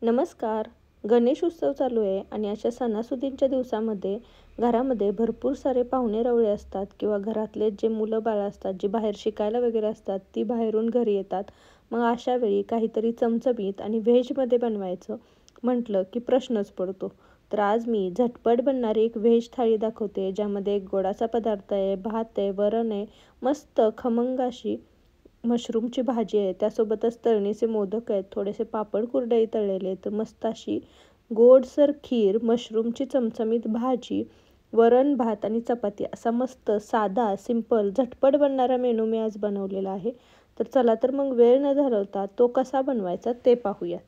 नमस्कार. गणेश उत्सव चालू आहे आणि अशा सणासुदींच्या दिवसामध्ये घरामध्ये भरपूर सारे पाहुणे-रावळे असतात किंवा घरातले जे मुलं-बाळं असतात, जी बाहेर शिकायला वगैरे असतात, ती बाहेरून घरी येतात. मग अशा वेळी काहीतरी चमचमीत आणि व्हेजमध्ये बनवायचं म्हटलं की प्रश्नच पडतो. तर आज मी झटपट बनणारी एक व्हेज थाळी दाखवते, ज्यामध्ये एक गोडाचा पदार्थ आहे, भात आहे, वरण आहे, मस्त खमंग अशी मशरूमची भाजी आहे. त्यासोबतच तळणीचे मोदक आहेत, थोडेसे पापड कुरडई तळलेले, तर मस्त अशी गोडसर खीर, मशरूमची चमचमीत भाजी, वरण भात आणि चपाती असा मस्त साधा सिंपल झटपट बनणारा मेनू मी आज बनवलेला आहे. तर चला तर मग वेळ न घालवता तो कसा बनवायचा ते पाहूया.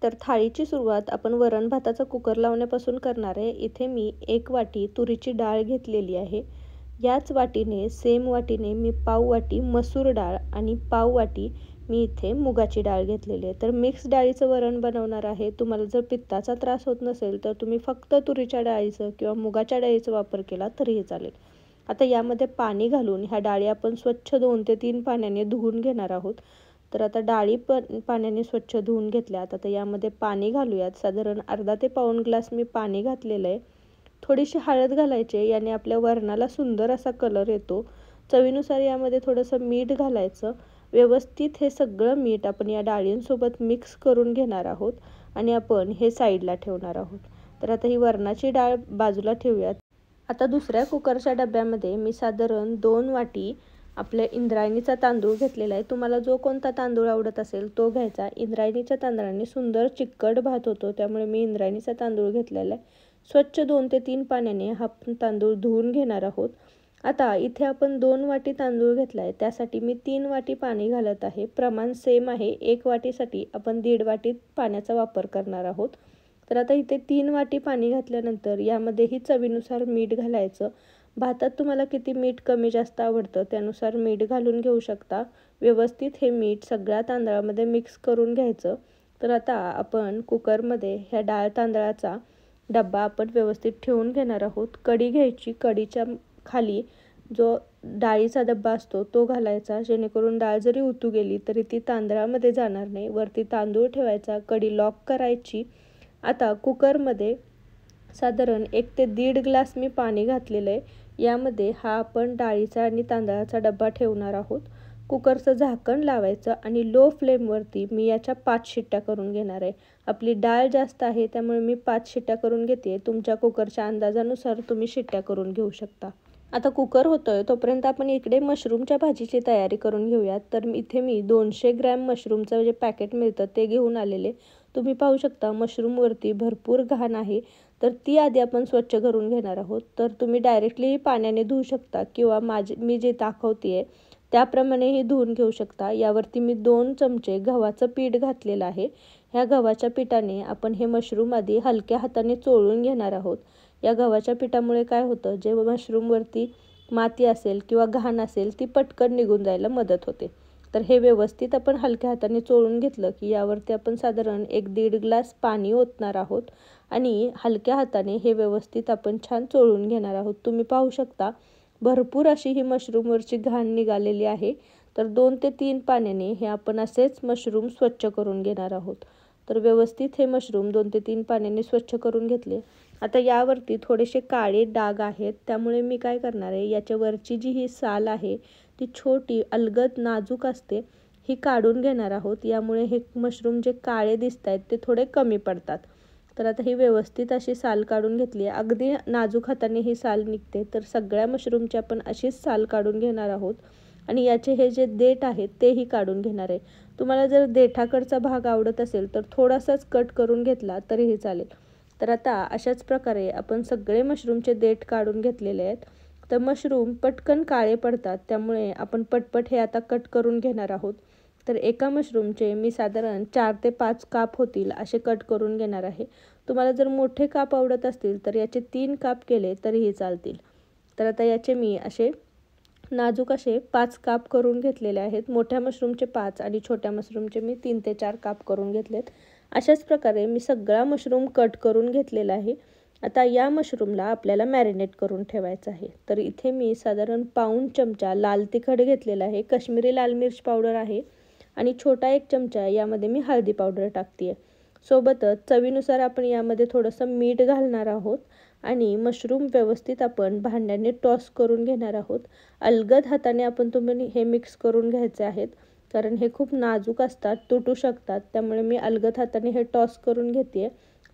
तर थाळीची सुरुवात आपण वरण भाताचा कुकर लावण्यापासून करणार आहे. इथे मी 1 वाटी तुरीची डाळ घेतलेली आहे. याच वाटीने सेम वाटीने मी पाव वाटी मसूर डाळ आणि पाव वाटी मी इथे मुगाची डाळ घेतलेली आहे. तर मिक्स डाळीचं वरण बनवणार आहे. तुम्हाला जर पित्ताचा त्रास होत नसेल तर तुम्ही फक्त तुरीच्या डाळीचं किंवा मुगाच्या डाळीचा वापर केला तरीही चालेल. आता यामध्ये पाणी घालून ह्या डाळी आपण स्वच्छ 2 ते 3 पाण्याने धुवून घेणार आहोत. तर आता डाळी पण पाण्याने स्वच्छ धुवून घेतल्यात. आता यामध्ये पाणी घालूयात. साधारण अर्धा ते पाऊण ग्लास मी पाणी घातलेलं आहे. थोडीशी हळद घालायची, याने आपल्या वरणाला सुंदर असा कलर येतो. चवीनुसार यामध्ये थोडंसं मीठ घालायचं. व्यवस्थित हे सगळं मीठ आपण या डाळींसोबत मिक्स करून घेणार आहोत आणि आपण हे साईडला ठेवणार आहोत. तर आता ही वरणाची डाळ बाजूला ठेवूयात. आता दुसऱ्या कुकरच्या डब्यामध्ये मी साधारण 2 वाटी आपल्या इंद्रायणीचा तांदूळ घेतलेला आहे. तुम्हाला जो कोणता तांदूळ आवडत असेल तो घ्यायचा. इंद्रायणीच्या तांदळाने सुंदर चिकट भात होतो, त्यामुळे मी इंद्रायणीचा तांदूळ घेतलेला आहे. स्वच्छ 2 ते 3 पाण्याने हा तांदूळ धुवून घेणार आहोत. आता इथे आपण 2 वाटी तांदूळ घेतला आहे, त्यासाठी मी 3 वाटी पाणी घालत आहे. प्रमाण सेम आहे. 1 वाटीसाठी आपण 1.5 वाटी पाण्याचा वापर करणार आहोत. तर आता इथे 3 वाटी पाणी घातल्यानंतर यामध्येही चवीनुसार मीठ घालायचं. भातात तुम्हाला किती मीठ कमी जास्त आवडतं त्यानुसार मीठ घालून घेऊ शकता. व्यवस्थित हे मीठ सगळ्या तांदळामध्ये मिक्स करून घ्यायचं. तर आता आपण कुकरमध्ये ह्या डाळ तांदळाचा डब्बा आपण व्यवस्थित ठेवून घेणार आहोत. कढी घ्यायची. कढीच्या खाली जो डाळीचा डब्बा असतो तो घालायचा, जेणेकरून डाळ जरी उतू गेली तरी ती तांदळामध्ये जाणार नाही. वरती तांदूळ ठेवायचा, कढी लॉक करायची. आता कुकरमध्ये साधारण 1 ते 1.5 ग्लास मी पाणी घातलेलं आहे. यामध्ये हा आपण डाळीचा आणि तांदळाचा डब्बा ठेवणार आहोत. कुकरचं झाकण लावायचं आणि लो फ्लेमवरती मी याच्या 5 शिट्ट्या करून घेणार आहे. आपली डाळ जास्त आहे त्यामुळे मी 5 शिट्ट्या करून घेते. तुमच्या कुकरच्या अंदाजानुसार तुम्ही शिट्ट्या करून घेऊ शकता. आता कुकर होतोय तोपर्यंत आपण इकडे मशरूमच्या भाजीची तयारी करून घेऊयात. तर इथे मी 200 ग्रॅम मशरूमचं जे पॅकेट मिळतं ते घेऊन आलेले. तुम्ही पाहू शकता मशरूमवरती भरपूर घाण आहे, तर ती आधी आपण स्वच्छ करून घेणार आहोत. तर तुम्ही डायरेक्टली पाण्याने धुवू शकता किंवा मी जे दाखवते आहे त्याप्रमाणेही धुवून घेऊ शकता. यावरती मी 2 चमचे गव्हाचं पीठ घातलेलं आहे. ह्या गव्हाच्या पिठाने आपण हे मशरूम आधी हलक्या हाताने चोळून घेणार आहोत. या गव्हाच्या पिठामुळे काय होतं, जे मशरूमवरती माती असेल किंवा घाण असेल ती पटकन निघून जायला मदत होते. तर हे व्यवस्थित आपण हलक्या हाताने चोळून घेतलं की यावरती आपण साधारण 1-1.5 ग्लास पाणी ओतणार आहोत आणि हलक्या हाताने हे व्यवस्थित आपण छान चोळून घेणार आहोत. तुम्ही पाहू शकता भरपूर अशी ही मशरूमवरची घाण निघालेली आहे. तर 2 ते 3 पाण्याने हे आपण असेच मशरूम स्वच्छ करून घेणार आहोत. तर व्यवस्थित हे मशरूम 2 ते 3 पाण्याने स्वच्छ करून घेतले. आता यावरती थोडेसे काळे डाग आहेत, त्यामुळे मी काय करणार आहे, याच्यावरची जी ही साल आहे ती छोटी अलगद नाजूक असते, ही काढून घेणार आहोत. यामुळे हे मशरूम जे काळे दिसत आहेत ते थोडे कमी पडतात. तर आता ही व्यवस्थित अशी साल काढून घेतली आहे. अगदी नाजूक हाताने ही साल निघते. तर सगळ्या मशरूमची आपण अशीच साल काढून घेणार आहोत आणि याचे हे जे देठ आहेत तेही काढून घेणार आहे. तुम्हाला जर देठाकडचा भाग आवडत असेल तर थोडासाच कट करून घेतला तरीही चालेल. तर आता अशाच प्रकारे आपण सगळे मशरूमचे देठ काढून घेतलेले आहेत. तर मशरूम पटकन काळे पडतात, त्यामुळे आपण पटपट हे आता कट करून घेणार आहोत. तर एका मशरूमचे मी साधारण 4 ते 5 काप होतील असे कट करून घेणार आहे. तुम्हाला जर मोठे काप आवडत असतील तर याचे 3 काप केले तरीही चालतील. तर आता याचे मी असे नाजूक असे 5 काप करून घेतलेले आहेत. मोठ्या मशरूमचे 5 आणि छोट्या मशरूमचे मी 3 ते 4 काप करून घेतलेत. अशाच प्रकारे मी सगळा मशरूम कट करून घेतलेला आहे. आता या मशरूमला आपल्याला मॅरिनेट करून ठेवायचं आहे. तर इथे मी साधारण पाऊण चमचा लाल तिखट घेतलेला आहे. काश्मीरी लाल मिर्च पावडर आहे आणि छोटा 1 चमचा यामध्ये मी हळदी पावडर टाकते आहे. सोबतच चवीनुसार आपण यामध्ये थोडंसं मीठ घालणार आहोत आणि मशरूम व्यवस्थित आपण भांड्याने टॉस करून घेणार आहोत. अलगद हाताने आपण तुम्ही हे मिक्स करून घ्यायचे आहेत, कारण हे खूप नाजूक असतात, तुटू शकतात. त्यामुळे मी अलगद हाताने हे टॉस करून घेते.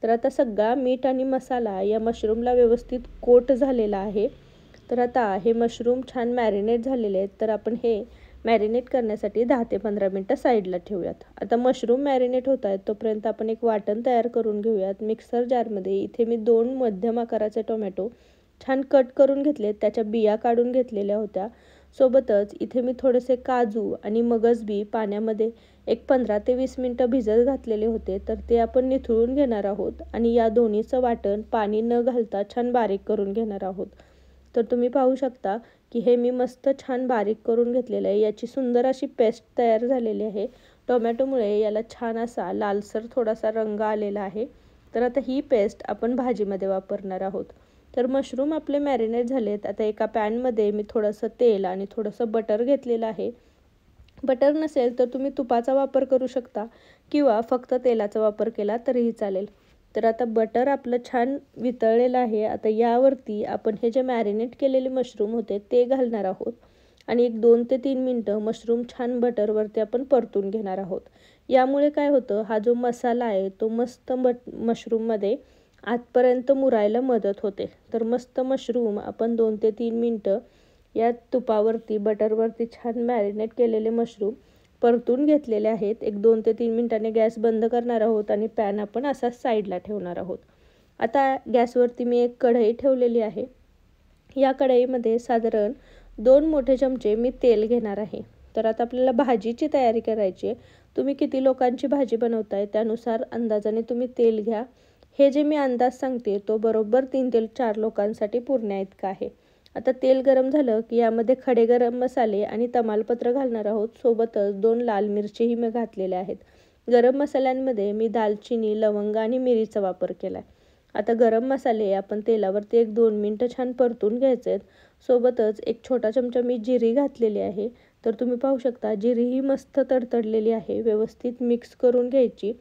तर आता सगळा मीठ आणि मसाला या मशरूमला व्यवस्थित कोट झालेला आहे. तर आता हे मशरूम छान मॅरिनेट झालेले आहेत. तर आपण हे मॅरिनेट करण्यासाठी 10 ते 15 मिनटं साईडला ठेवूयात. आता मशरूम मॅरिनेट होत आहेत तोपर्यंत आपण एक वाटण तयार करून घेऊयात. मिक्सर जारमध्ये इथे मी 2 मध्यम आकाराचे टोमॅटो छान कट करून घेतले, त्याच्या बिया काढून घेतलेल्या होत्या. सोबतच इथे मी थोडेसे काजू आणि मगजबी पाण्यामध्ये एक 15 ते 20 मिनटं भिजत घातलेले होते. तर ते आपण निथळून घेणार आहोत आणि या दोन्हीचं वाटण पाणी न घालता छान बारीक करून घेणार आहोत. तर तुम्ही पाहू शकता की हे मी मस्त छान बारीक करून घेतलेलं आहे. याची सुंदर अशी पेस्ट तयार झालेली आहे. टोमॅटोमुळे याला छान असा लालसर थोडासा रंग आलेला आहे. तर आता ही पेस्ट आपण भाजीमध्ये वापरणार आहोत. तर मशरूम आपले मॅरिनेट झालेत. आता एका पॅनमध्ये मी थोडंसं तेल आणि थोडंसं बटर घेतलेलं आहे. बटर नसेल तर तुम्ही तुपाचा वापर करू शकता किंवा फक्त तेलाचा वापर केला तरीही चालेल. तर आता बटर आपलं छान वितळलेलं आहे. आता यावरती आपण हे जे मॅरिनेट केलेले मशरूम होते ते घालणार आहोत आणि एक 2 ते 3 मिनटं मशरूम छान बटरवरती आपण परतून घेणार आहोत. यामुळे काय होतं, हा जो मसाला आहे तो मस्त मशरूममध्ये आतपर्यंत मुरायला मदत होते. तर मस्त मशरूम आपण 2 ते 3 मिनटं या तुपावरती बटरवरती छान मॅरिनेट केलेले मशरूम परतून घेतलेले आहेत. एक 2 ते 3 मिनिटांनी गॅस बंद करणार आहोत आणि पॅन आपण असाच साईडला ठेवणार आहोत. आता गॅसवरती मी एक कढई ठेवलेली आहे. या कढईमध्ये साधारण 2 मोठे चमचे मी तेल घेणार आहे. तर आता आपल्याला भाजीची तयारी करायची आहे. तुम्ही किती लोकांची भाजी बनवताय त्यानुसार अंदाजाने तुम्ही तेल घ्या. हे जे मी अंदाज सांगते तो बरोबर 3 ते 4 लोकांसाठी पुरण्याइतका आहे. आता तेल गरम झालं की यामध्ये खडे गरम मसाले आणि तमालपत्र घालणार आहोत. सोबतच 2 लाल मिरचीही मी घातलेल्या आहेत. गरम मसाल्यांमध्ये मी दालचिनी, लवंग आणि मिरीचा वापर केला आहे. आता गरम मसाले आपण तेलावरती एक 2 मिनटं छान परतून घ्यायचे आहेत. सोबतच एक छोटा चमचा मी जिरी घातलेली आहे. तर तुम्ही पाहू शकता जिरी ही मस्त तडतडलेली आहे. व्यवस्थित मिक्स करून घ्यायची.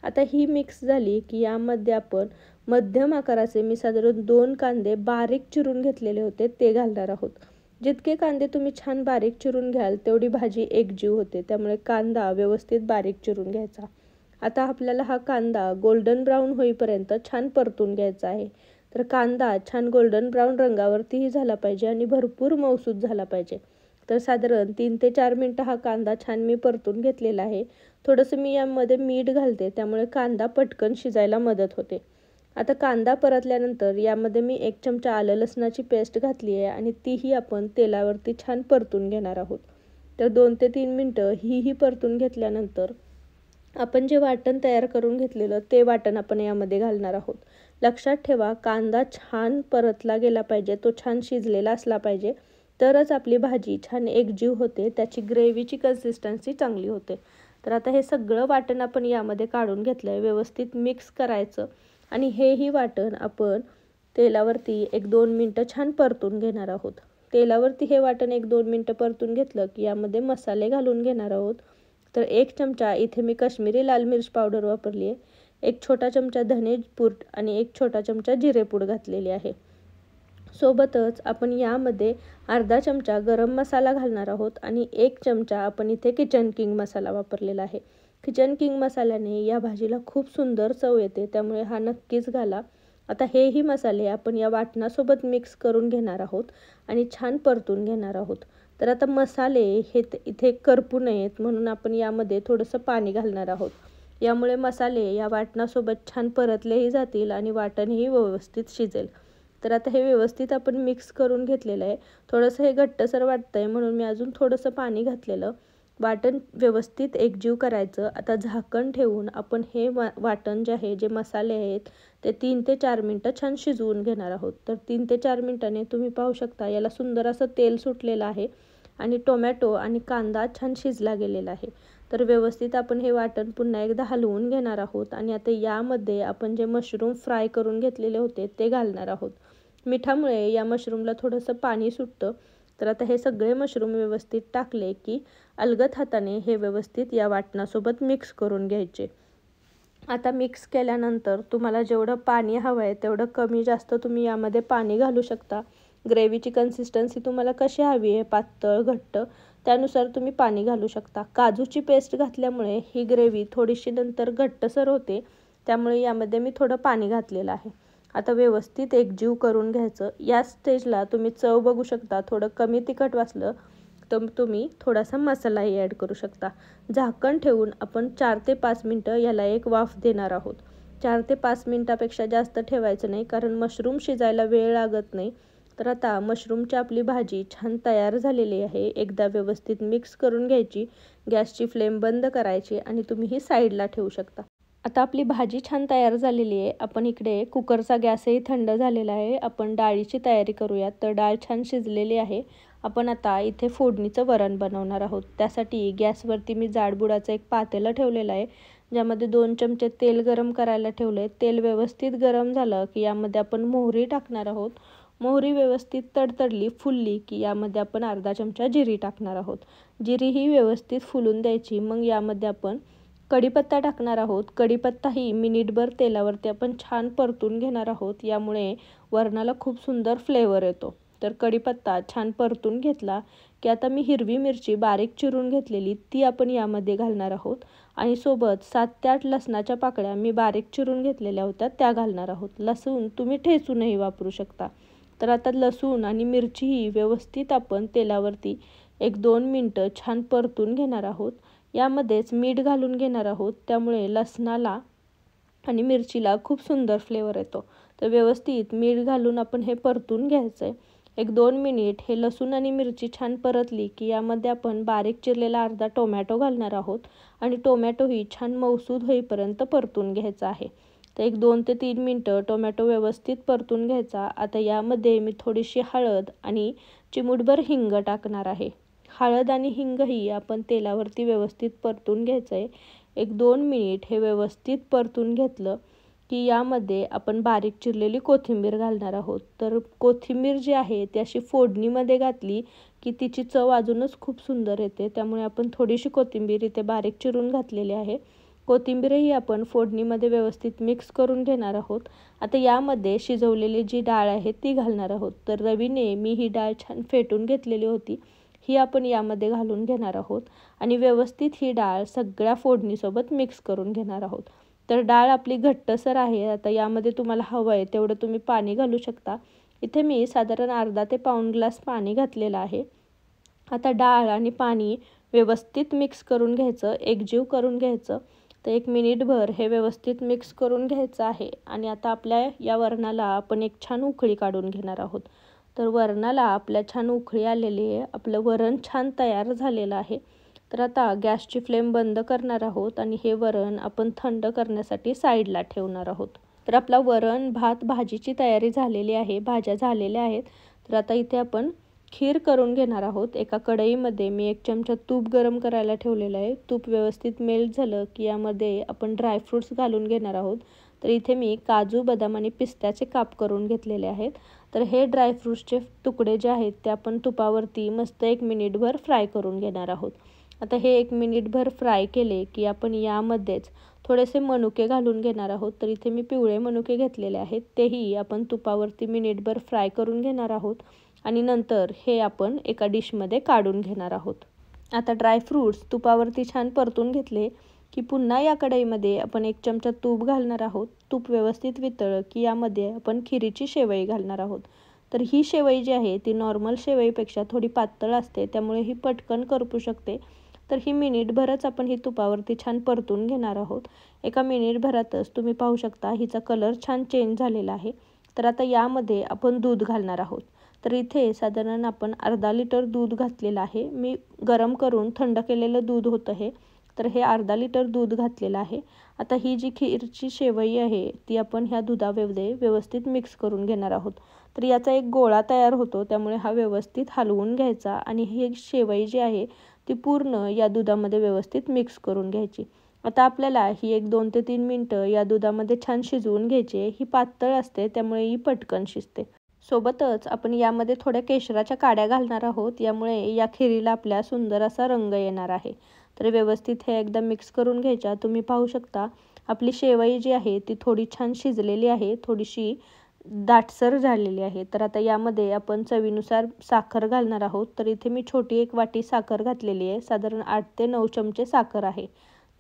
आता ही मिक्स झाली की यामध्ये आपण मध्यम आकाराचे मी साधारण 2 कांदे बारीक चिरून घेतलेले होते ते घालणार आहोत. जितके कांदे तुम्ही छान बारीक चिरून घ्याल तेवढी भाजी एकजीव होते. त्यामुळे कांदा व्यवस्थित बारीक चिरून घ्यायचा. आता आपल्याला हा कांदा गोल्डन ब्राऊन होईपर्यंत छान परतून घ्यायचा आहे. तर कांदा छान गोल्डन ब्राऊन रंगावरतीही झाला पाहिजे आणि भरपूर मऊसूत झाला पाहिजे. तर साधारण 3 ते 4 मिनटं हा कांदा छान मी परतून घेतलेला आहे. थोडंसं मी यामध्ये मीठ घालते, त्यामुळे कांदा पटकन शिजायला मदत होते. आता कांदा परतल्यानंतर यामध्ये मी 1 चमचा आलं लसणाची पेस्ट घातली आहे आणि तीही आपण तेलावरती छान परतून घेणार आहोत. तर 2 ते 3 मिनटं ही परतून घेतल्यानंतर आपण जे वाटण तयार करून घेतलेलं ते वाटण आपण यामध्ये घालणार आहोत. लक्षात ठेवा, कांदा छान परतला गेला पाहिजे, तो छान शिजलेला असला पाहिजे, तरच आपली भाजी छान एकजीव होते, त्याची ग्रेव्हीची कन्सिस्टन्सी चांगली होते. तर आता हे सगळं वाटण आपण यामध्ये काढून घेतलं आहे. व्यवस्थित मिक्स करायचं आणि हेही वाटण आपण तेलावरती 1-2 मिनटं छान परतून घेणार आहोत. तेलावरती हे वाटण 1-2 मिनटं परतून घेतलं की यामध्ये मसाले घालून घेणार आहोत. तर 1 चमचा इथे मी काश्मीरी लाल मिर्च पावडर वापरली आहे. 1 छोटा चमचा धने पूड आणि 1 छोटा चमचा जिरे पूड घातलेली आहे. सोबतच आपण यामध्ये अर्धा चमचा गरम मसाला घालणार आहोत आणि 1 चमचा आपण इथे किचन किंग मसाला वापरलेला आहे. किचन किंग मसाल्याने या भाजीला खूप सुंदर चव येते, त्यामुळे हा नक्कीच घाला. आता हेही मसाले आपण या वाटणासोबत मिक्स करून घेणार आहोत आणि छान परतून घेणार आहोत. तर आता मसाले हे इथे करपू नयेत म्हणून आपण यामध्ये थोडंसं पाणी घालणार आहोत. यामुळे मसाले या वाटणासोबत छान परतलेही जातील आणि वाटणही व्यवस्थित शिजेल. तर आता हे व्यवस्थित आपण मिक्स करून घेतलेलं आहे. थोडंसं हे घट्टसर वाटतंय म्हणून मी अजून थोडंसं पाणी घातलेलं. वाटण व्यवस्थित एकजीव करायचं. आता झाकण ठेवून आपण हे वाटण जे आहे, जे मसाले आहेत ते 3 ते 4 मिनटं छान शिजवून घेणार आहोत. तर 3 ते 4 मिनटाने तुम्ही पाहू शकता याला सुंदर असं तेल सुटलेलं आहे आणि टोमॅटो आणि कांदा छान शिजला गेलेला आहे. तर व्यवस्थित आपण हे वाटण पुन्हा एकदा हलवून घेणार आहोत आणि आता यामध्ये आपण जे मशरूम फ्राय करून घेतलेले होते ते घालणार आहोत. मिठामुळे या मशरूमला थोडंसं पाणी सुटतं. तर आता हे सगळे मशरूम व्यवस्थित टाकले की अलगद हाताने हे व्यवस्थित या वाटणासोबत मिक्स करून घ्यायचे. आता मिक्स केल्यानंतर तुम्हाला जेवढं पाणी हवं आहे तेवढं कमी जास्त तुम्ही यामध्ये पाणी घालू शकता. ग्रेव्हीची कन्सिस्टन्सी तुम्हाला कशी हवी आहे, पातळ घट्ट, त्यानुसार तुम्ही पाणी घालू शकता. काजूची पेस्ट घातल्यामुळे ही ग्रेव्ही थोडीशी नंतर घट्टसर होते, त्यामुळे यामध्ये मी थोडं पाणी घातलेलं आहे. आता व्यवस्थित एकजीव करून घ्यायचं. या स्टेजला तुम्ही चव बघू शकता. थोडं कमी तिखट वाटलं तर तुम्ही थोडासा मसालाही ॲड करू शकता. झाकण ठेवून आपण 4 ते 5 मिनटं याला एक वाफ देणार आहोत. 4 ते 5 मिनटापेक्षा जास्त ठेवायचं नाही, कारण मशरूम शिजायला वेळ लागत नाही. तर आता मशरूमची आपली भाजी छान तयार झालेली आहे. एकदा व्यवस्थित मिक्स करून घ्यायची, गॅसची फ्लेम बंद करायची आणि तुम्ही ही साईडला ठेवू शकता. आता आपली भाजी छान तयार झालेली आहे. आपण इकडे कुकरचा गॅसही थंड झालेला आहे. आपण डाळीची तयारी करूयात. तर डाळ छान शिजलेली आहे. आपण आता इथे फोडणीचं वरण बनवणार आहोत. त्यासाठी गॅसवरती मी जाडबुडाचं एक पातेलं ठेवलेलं आहे, ज्यामध्ये 2 चमचे तेल गरम करायला ठेवलं आहे. तेल व्यवस्थित गरम झालं की यामध्ये आपण मोहरी टाकणार आहोत. मोहरी व्यवस्थित तडतडली, फुलली की यामध्ये आपण अर्धा चमचा जिरी टाकणार आहोत. जिरी ही व्यवस्थित फुलून द्यायची. मग यामध्ये आपण कढीपत्ता टाकणार आहोत. कढीपत्ताही मिनिटभर तेलावरती आपण छान परतून घेणार आहोत. यामुळे वरणाला खूप सुंदर फ्लेवर येतो. तर कढीपत्ता छान परतून घेतला की आता मी हिरवी मिरची बारीक चिरून घेतलेली ती आपण यामध्ये घालणार आहोत. आणि सोबत 7 ते 8 लसणाच्या पाकळ्या मी बारीक चिरून घेतलेल्या होत्या त्या घालणार आहोत. लसूण तुम्ही ठेचूनही वापरू शकता. तर आता लसूण आणि मिरचीही व्यवस्थित आपण तेलावरती 1-2 मिनटं छान परतून घेणार आहोत. यामध्येच मीठ घालून घेणार आहोत, त्यामुळे लसणाला आणि मिरचीला खूप सुंदर फ्लेवर येतो. तर व्यवस्थित मीठ घालून आपण हे परतून घ्यायचं आहे. 1-2 मिनिट हे लसूण आणि मिरची छान परतली की यामध्ये आपण बारीक चिरलेला अर्धा टोमॅटो घालणार आहोत आणि टोमॅटोही छान मऊसूद होईपर्यंत परतून घ्यायचा आहे. तर 1-2 ते 3 मिनटं टोमॅटो व्यवस्थित परतून घ्यायचा. आता यामध्ये मी थोडीशी हळद आणि चिमूटभर हिंग टाकणार आहे. हळद आणि हिंगही आपण तेलावरती व्यवस्थित परतून घ्यायचं आहे. 1-2 मिनिट हे व्यवस्थित परतून घेतलं की यामध्ये आपण बारीक चिरलेली कोथिंबीर घालणार आहोत. तर कोथिंबीर जी आहे ती अशी फोडणीमध्ये घातली की तिची चव अजूनच खूप सुंदर येते. त्यामुळे आपण थोडीशी कोथिंबीर इथे बारीक चिरून घातलेली आहे. कोथिंबीरही आपण फोडणीमध्ये व्यवस्थित मिक्स करून घेणार आहोत. आता यामध्ये शिजवलेली जी डाळ आहे ती घालणार आहोत. तर रवीने मी ही डाळ छान फेटून घेतलेली होती, ही आपण यामध्ये घालून घेणार आहोत आणि व्यवस्थित ही डाळ सगळ्या फोडणीसोबत मिक्स करून घेणार आहोत. तर डाळ आपली घट्टसर आहे. आता यामध्ये तुम्हाला हवं आहे तेवढं तुम्ही पाणी घालू शकता. इथे मी साधारण अर्धा ते पाऊण ग्लास पाणी घातलेलं आहे. आता डाळ आणि पाणी व्यवस्थित मिक्स करून घ्यायचं, एकजीव करून घ्यायचं. तर 1 मिनिटभर हे व्यवस्थित मिक्स करून घ्यायचं आहे. आणि आता आपल्या या वरणाला आपण एक छान उकळी काढून घेणार आहोत. तर वरणाला आपल्या छान उकळी आलेली आहे. आपलं वरण छान तयार झालेलं आहे. तर आता गॅसची फ्लेम बंद करणार आहोत आणि हे वरण आपण थंड करण्यासाठी साईडला ठेवणार आहोत. तर आपला वरण, भात, भाजीची तयारी झालेली आहे. भाज्या झालेल्या आहेत. तर आता इथे आपण खीर करून घेणार आहोत. एका कढईमध्ये मी 1 चमचा तूप गरम करायला ठेवलेलं आहे. तूप व्यवस्थित मेल्ट झालं की यामध्ये आपण ड्रायफ्रूट्स घालून घेणार आहोत. तर इथे मी काजू, बदाम आणि पिस्त्याचे काप करून घेतलेले आहेत. तर हे ड्रायफ्रूट्सचे तुकडे जे आहेत ते आपण तुपावरती मस्त 1 मिनिटभर फ्राय करून घेणार आहोत. आता हे 1 मिनिटभर फ्राय केले की आपण यामध्येच थोडेसे मनुके घालून घेणार आहोत. तर इथे मी पिवळे मनुके घेतलेले आहेत. तेही आपण तुपावरती मिनिटभर फ्राय करून घेणार आहोत आणि नंतर हे आपण एका डिशमध्ये काढून घेणार आहोत. आता ड्रायफ्रूट्स तुपावरती छान परतून घेतले की पुन्हा या कढईमध्ये आपण 1 चमचा तूप घालणार आहोत. तूप व्यवस्थित वितळलं की यामध्ये आपण खिरीची शेवई घालणार आहोत. तर ही शेवई जी आहे ती नॉर्मल शेवईपेक्षा थोडी पातळ असते, त्यामुळे ही पटकन करपू शकते. तर ही मिनिटभरच आपण ही तुपावरती छान परतून घेणार आहोत. एका मिनिटभरातच तुम्ही पाहू शकता हिचा कलर छान चेंज झालेला आहे. तर आता यामध्ये आपण दूध घालणार आहोत. तर इथे साधारण आपण अर्धा लिटर दूध घातलेलं आहे. मी गरम करून थंड केलेलं दूध होतं हे. तर हे अर्धा लिटर दूध घातलेलं आहे. आता ही जी खीरची शेवई आहे ती आपण ह्या दुधामध्ये व्यवस्थित मिक्स करून घेणार आहोत. तर याचा एक गोळा तयार होतो, त्यामुळे हा व्यवस्थित हलवून घ्यायचा आणि ही शेवई जी आहे ती पूर्ण या दुधामध्ये व्यवस्थित मिक्स करून घ्यायची. आता आपल्याला ही 1-2 ते 3 मिनटं या दुधामध्ये छान शिजवून घ्यायची. ही पातळ असते त्यामुळे ही पटकन शिजते. सोबतच आपण यामध्ये थोड्या केशराच्या काड्या घालणार आहोत. यामुळे या खिरीला आपल्या सुंदर असा रंग येणार आहे. तर व्यवस्थित हे एकदा मिक्स करून घ्यायच्या. तुम्ही पाहू शकता आपली शेवई जी आहे ती थोडी छान शिजलेली आहे, थोडीशी दाटसर झालेली आहे. तर आता यामध्ये आपण चवीनुसार साखर घालणार आहोत. तर इथे मी छोटी एक वाटी साखर घातलेली आहे. साधारण 8 ते 9 चमचे साखर आहे.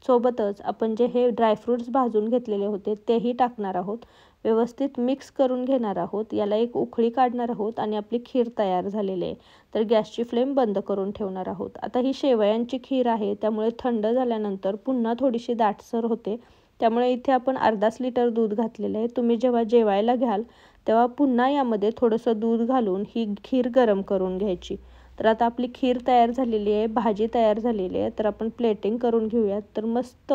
सोबतच आपण जे हे ड्रायफ्रूट्स भाजून घेतलेले होते तेही टाकणार आहोत. व्यवस्थित मिक्स करून घेणार आहोत. याला एक उकळी काढणार आहोत आणि आपली खीर तयार झालेली आहे. तर गॅसची फ्लेम बंद करून ठेवणार आहोत. आता ही शेवयांची खीर आहे, त्यामुळे थंड झाल्यानंतर पुन्हा थोडीशी दाटसर होते. त्यामुळे इथे आपण अर्धाच लिटर दूध घातलेलं आहे. तुम्ही जेव्हा जेवायला घ्याल तेव्हा पुन्हा यामध्ये थोडंसं दूध घालून ही खीर गरम करून घ्यायची. तर आता आपली खीर तयार झालेली आहे, भाजी तयार झालेली आहे. तर आपण प्लेटिंग करून घेऊयात. तर मस्त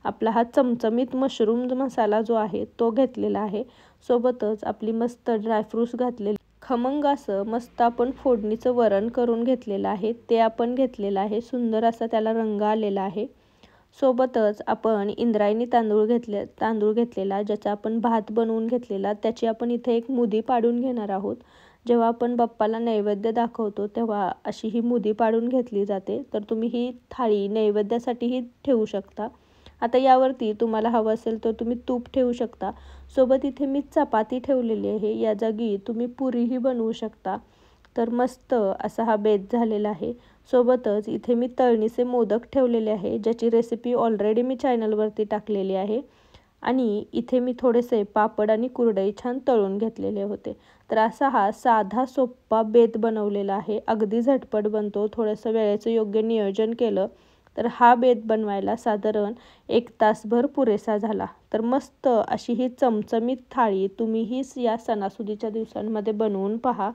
आपला हा चमचमीत मशरूम मसाला जो आहे तो घेतलेला आहे. सोबतच आपली मस्त ड्रायफ्रूट्स घातलेली खमंग असं मस्त आपण फोडणीचं वरण करून घेतलेलं आहे, ते आपण घेतलेलं आहे. सुंदर असा त्याला रंग आलेला आहे. सोबतच आपण इंद्रायणी तांदूळ घेतलेला, ज्याचा आपण भात बनवून घेतलेला, त्याची आपण इथे एक मुदी पाडून घेणार आहोत. जेव्हा आपण बाप्पाला नैवेद्य दाखवतो तेव्हा अशी ही मुदी पाडून घेतली जाते. तर तुम्ही ही थाळी नैवेद्यासाठीही ठेवू शकता. आता यावरती तुम्हाला हवं असेल तर तुम्ही तूप ठेवू शकता. सोबत इथे मी चपाती ठेवलेली आहे. या जागी तुम्ही पुरीही बनवू शकता. तर मस्त असा हा बेत झालेला आहे. सोबतच इथे मी तळणीचे मोदक ठेवलेले आहे, ज्याची रेसिपी ऑलरेडी मी चॅनलवरती टाकलेली आहे. आणि इथे मी थोडेसे पापड आणि कुरडई छान तळून घेतलेले होते. तर असा हा साधा सोप्पा बेत बनवलेला आहे. अगदी झटपट बनतो. थोडंसं वेळेचं योग्य नियोजन केलं तर हा बेत बनवायला साधारण 1 तासभर पुरेसा झाला. तर मस्त अशी ही चमचमीत थाळी तुम्हीही या सणासुदीच्या दिवसांमध्ये बनवून पहा.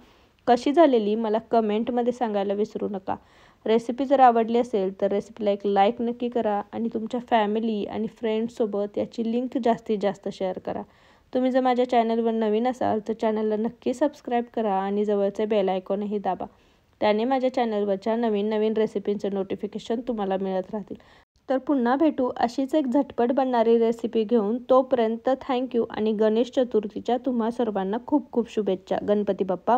कशी झालेली मला कमेंटमध्ये सांगायला विसरू नका. रेसिपी जर आवडली असेल तर रेसिपीला एक लाईक नक्की करा आणि तुमच्या फॅमिली आणि फ्रेंड्ससोबत याची लिंक जास्तीत जास्त शेअर करा. तुम्ही जर माझ्या चॅनलवर नवीन असाल तर चॅनलला नक्की सबस्क्राईब करा आणि जवळचे बेल आयकॉनही दाबा. त्याने माझ्या चॅनलवरच्या नवीन नवीन रेसिपींचं नोटिफिकेशन तुम्हाला मिळत राहतील. तर पुन्हा भेटू अशीच एक झटपट बनणारी रेसिपी घेऊन. तोपर्यंत थँक्यू आणि गणेश चतुर्थीच्या तुम्हा सर्वांना खूप खूप शुभेच्छा. गणपती बाप्पा